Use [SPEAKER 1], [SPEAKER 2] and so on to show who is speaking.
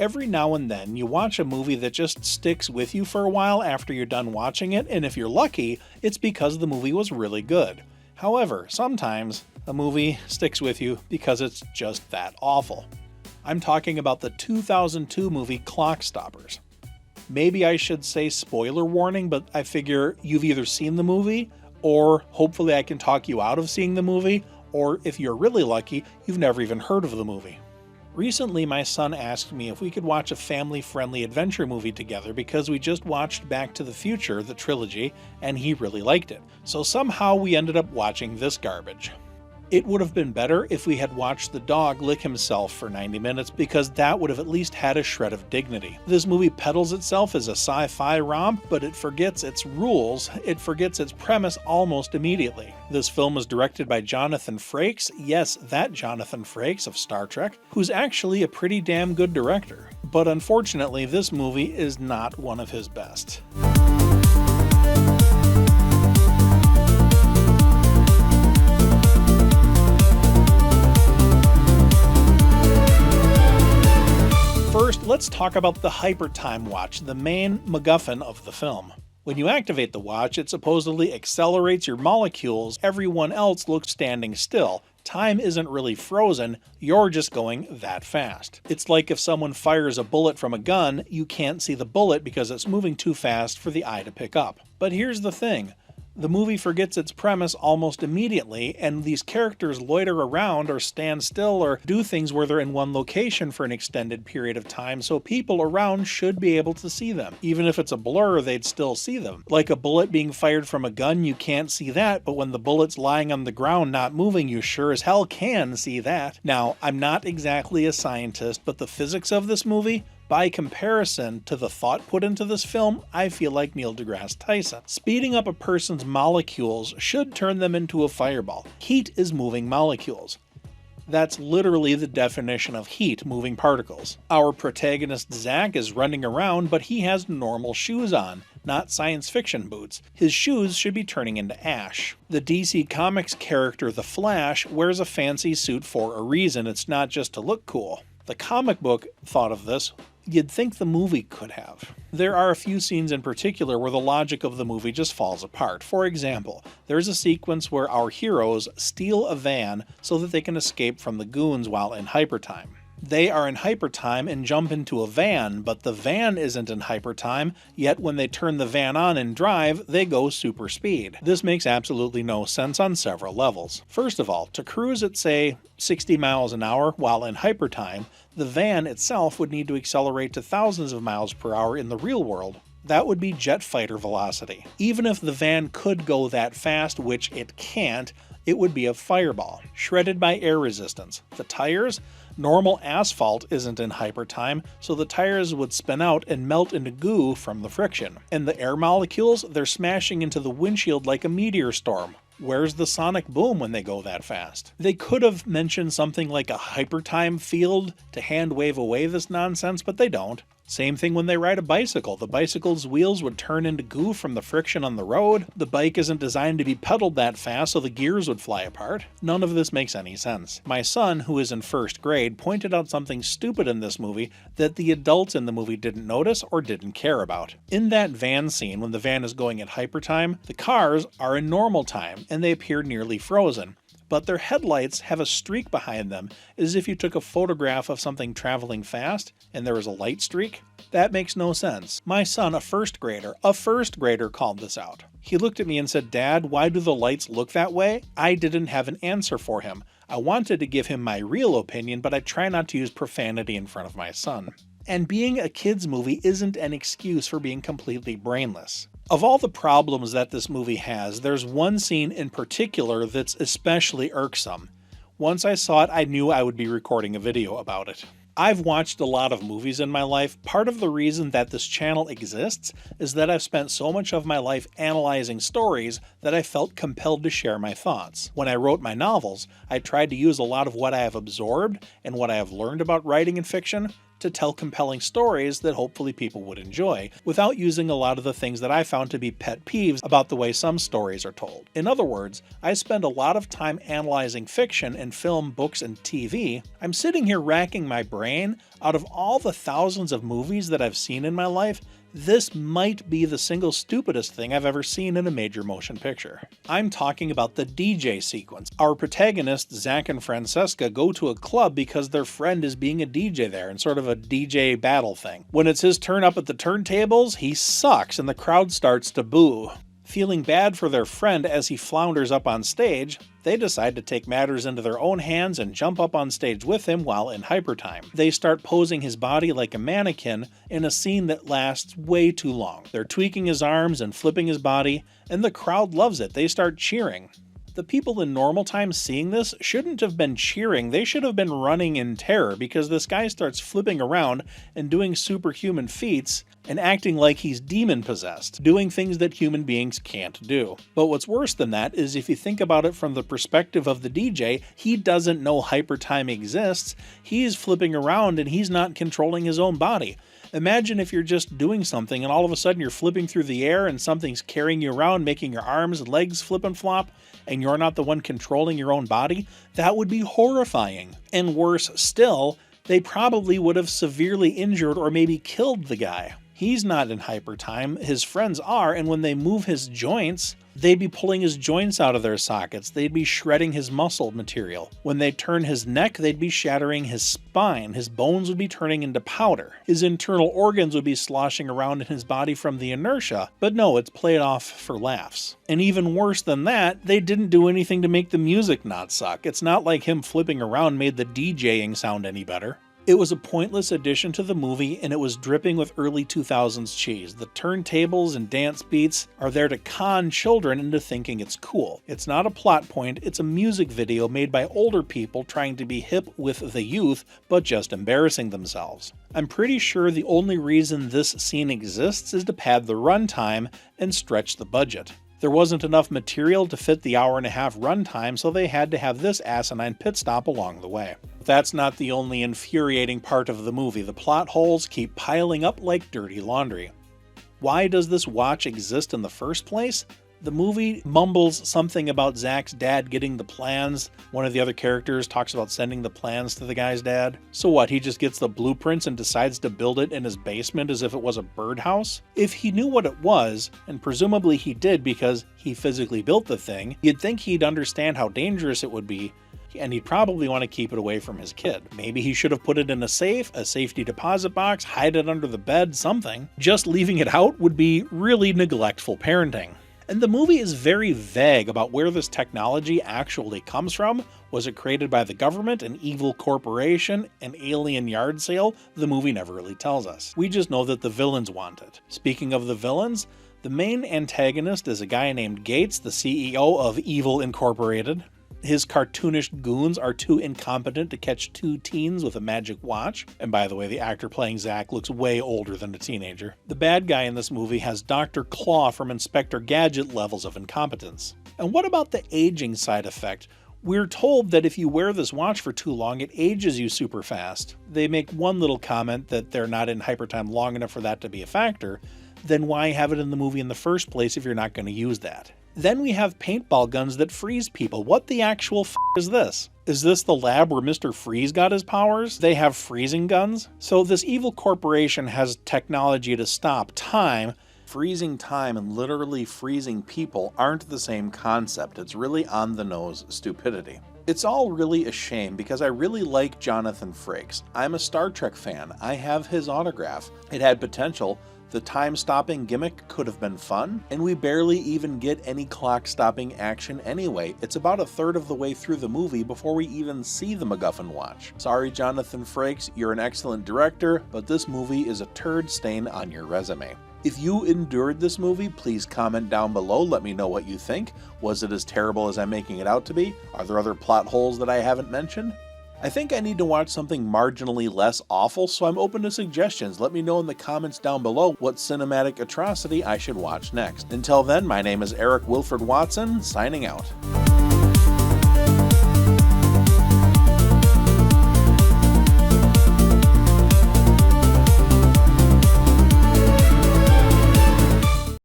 [SPEAKER 1] Every now and then you watch a movie that just sticks with you for a while after you're done watching it, and if you're lucky, it's because the movie was really good. However, sometimes a movie sticks with you because it's just that awful. I'm talking about the 2002 movie Clockstoppers. Maybe I should say spoiler warning, but I figure you've either seen the movie, or hopefully I can talk you out of seeing the movie, or if you're really lucky, you've never even heard of the movie. Recently, my son asked me if we could watch a family-friendly adventure movie together because we just watched Back to the Future, the trilogy, and he really liked it. So somehow we ended up watching this garbage. It would have been better if we had watched the dog lick himself for 90 minutes because that would have at least had a shred of dignity. This movie peddles itself as a sci-fi romp, but it forgets its rules, it forgets its premise almost immediately. This film was directed by Jonathan Frakes, yes, that Jonathan Frakes of Star Trek, who's actually a pretty damn good director. But unfortunately, this movie is not one of his best. First, let's talk about the Hypertime Watch, the main MacGuffin of the film. When you activate the watch, it supposedly accelerates your molecules. Everyone else looks standing still. Time isn't really frozen, you're just going that fast. It's like if someone fires a bullet from a gun, you can't see the bullet because it's moving too fast for the eye to pick up. But here's the thing. The movie forgets its premise almost immediately, and these characters loiter around or stand still or do things where they're in one location for an extended period of time, so people around should be able to see them. Even if it's a blur, they'd still see them. Like a bullet being fired from a gun, you can't see that, but when the bullet's lying on the ground not moving, you sure as hell can see that. Now, I'm not exactly a scientist, but the physics of this movie, by comparison to the thought put into this film, I feel like Neil deGrasse Tyson. Speeding up a person's molecules should turn them into a fireball. Heat is moving molecules. That's literally the definition of heat, moving particles. Our protagonist Zach is running around, but he has normal shoes on, not science fiction boots. His shoes should be turning into ash. The DC Comics character The Flash wears a fancy suit for a reason, it's not just to look cool. The comic book thought of this. You'd think the movie could have. There are a few scenes in particular where the logic of the movie just falls apart. For example, there's a sequence where our heroes steal a van so that they can escape from the goons while in hypertime. They are in hypertime and jump into a van, but the van isn't in hypertime, yet when they turn the van on and drive, they go super speed. This makes absolutely no sense on several levels. First of all, to cruise at say 60 miles an hour while in hypertime, the van itself would need to accelerate to thousands of miles per hour in the real world. That would be jet fighter velocity. Even if the van could go that fast, which it can't, it would be a fireball, shredded by air resistance. The tires? Normal asphalt isn't in hypertime, so the tires would spin out and melt into goo from the friction. And the air molecules, they're smashing into the windshield like a meteor storm. Where's the sonic boom when they go that fast? They could have mentioned something like a hypertime field to hand wave away this nonsense, but they don't. Same thing when they ride a bicycle. The bicycle's wheels would turn into goo from the friction on the road. The bike isn't designed to be pedaled that fast, so the gears would fly apart. None of this makes any sense. My son, who is in first grade, pointed out something stupid in this movie that the adults in the movie didn't notice or didn't care about. In that van scene, when the van is going at hypertime, the cars are in normal time, and they appear nearly frozen. But their headlights have a streak behind them, as if you took a photograph of something traveling fast and there was a light streak. That makes no sense. My son, a first grader, called this out. He looked at me and said, "Dad, why do the lights look that way?" I didn't have an answer for him. I wanted to give him my real opinion, but I try not to use profanity in front of my son. And being a kids' movie isn't an excuse for being completely brainless. Of all the problems that this movie has, there's one scene in particular that's especially irksome. Once I saw it, I knew I would be recording a video about it. I've watched a lot of movies in my life. Part of the reason that this channel exists is that I've spent so much of my life analyzing stories that I felt compelled to share my thoughts. When I wrote my novels, I tried to use a lot of what I have absorbed and what I have learned about writing and fiction to tell compelling stories that hopefully people would enjoy, without using a lot of the things that I found to be pet peeves about the way some stories are told. In other words, I spend a lot of time analyzing fiction and film, books, and TV. I'm sitting here racking my brain Out of all the thousands of movies that I've seen in my life, this might be the single stupidest thing I've ever seen in a major motion picture. I'm talking about the DJ sequence. Our protagonists, Zach and Francesca, go to a club because their friend is being a DJ there in sort of a DJ battle thing. When it's his turn up at the turntables, he sucks and the crowd starts to boo. Feeling bad for their friend as he flounders up on stage, they decide to take matters into their own hands and jump up on stage with him while in hypertime. They start posing his body like a mannequin in a scene that lasts way too long. They're tweaking his arms and flipping his body, and the crowd loves it. They start cheering. The people in normal times seeing this shouldn't have been cheering, they should have been running in terror because this guy starts flipping around and doing superhuman feats and acting like he's demon-possessed, doing things that human beings can't do. But what's worse than that is if you think about it from the perspective of the DJ, he doesn't know hypertime exists, he's flipping around and he's not controlling his own body. Imagine if you're just doing something and all of a sudden you're flipping through the air and something's carrying you around, making your arms and legs flip and flop, and you're not the one controlling your own body. That would be horrifying. And worse still, they probably would have severely injured or maybe killed the guy. He's not in hypertime, his friends are, and when they move his joints, they'd be pulling his joints out of their sockets, they'd be shredding his muscle material. When they turn his neck, they'd be shattering his spine, his bones would be turning into powder. His internal organs would be sloshing around in his body from the inertia, but no, it's played off for laughs. And even worse than that, they didn't do anything to make the music not suck. It's not like him flipping around made the DJing sound any better. It was a pointless addition to the movie, and it was dripping with early 2000s cheese. The turntables and dance beats are there to con children into thinking it's cool. It's not a plot point, it's a music video made by older people trying to be hip with the youth, but just embarrassing themselves. I'm pretty sure the only reason this scene exists is to pad the runtime and stretch the budget. There wasn't enough material to fit the hour-and-a-half runtime, so they had to have this asinine pit stop along the way. That's not the only infuriating part of the movie. The plot holes keep piling up like dirty laundry. Why does this watch exist in the first place? The movie mumbles something about Zach's dad getting the plans. One of the other characters talks about sending the plans to the guy's dad. So what, he just gets the blueprints and decides to build it in his basement as if it was a birdhouse? If he knew what it was, and presumably he did because he physically built the thing, you'd think he'd understand how dangerous it would be, and he'd probably want to keep it away from his kid. Maybe he should have put it in a safe, a safety deposit box, hide it under the bed, something. Just leaving it out would be really neglectful parenting. And the movie is very vague about where this technology actually comes from. Was it created by the government, an evil corporation, an alien yard sale? The movie never really tells us. We just know that the villains want it. Speaking of the villains, the main antagonist is a guy named Gates, the CEO of Evil Incorporated. His cartoonish goons are too incompetent to catch two teens with a magic watch. And by the way, the actor playing Zach looks way older than a teenager. The bad guy in this movie has Dr. Claw from Inspector Gadget levels of incompetence. And what about the aging side effect? We're told that if you wear this watch for too long, it ages you super fast. They make one little comment that they're not in hypertime long enough for that to be a factor. Then why have it in the movie in the first place if you're not going to use that? Then we have paintball guns that freeze people. What the actual is this? Is this the lab where Mr. Freeze got his powers? They have freezing guns? So this evil corporation has technology to stop time. Freezing time and literally freezing people aren't the same concept. It's really on-the-nose stupidity. It's all really a shame because I really like Jonathan Frakes. I'm a Star Trek fan. I have his autograph. It had potential. The time-stopping gimmick could have been fun, and we barely even get any clock-stopping action anyway. It's about a third of the way through the movie before we even see the MacGuffin watch. Sorry, Jonathan Frakes, you're an excellent director, but this movie is a turd stain on your resume. If you endured this movie, please comment down below, let me know what you think. Was it as terrible as I'm making it out to be? Are there other plot holes that I haven't mentioned? I think I need to watch something marginally less awful, so I'm open to suggestions. Let me know in the comments down below what cinematic atrocity I should watch next. Until then, my name is Eric Wilford Watson, signing out.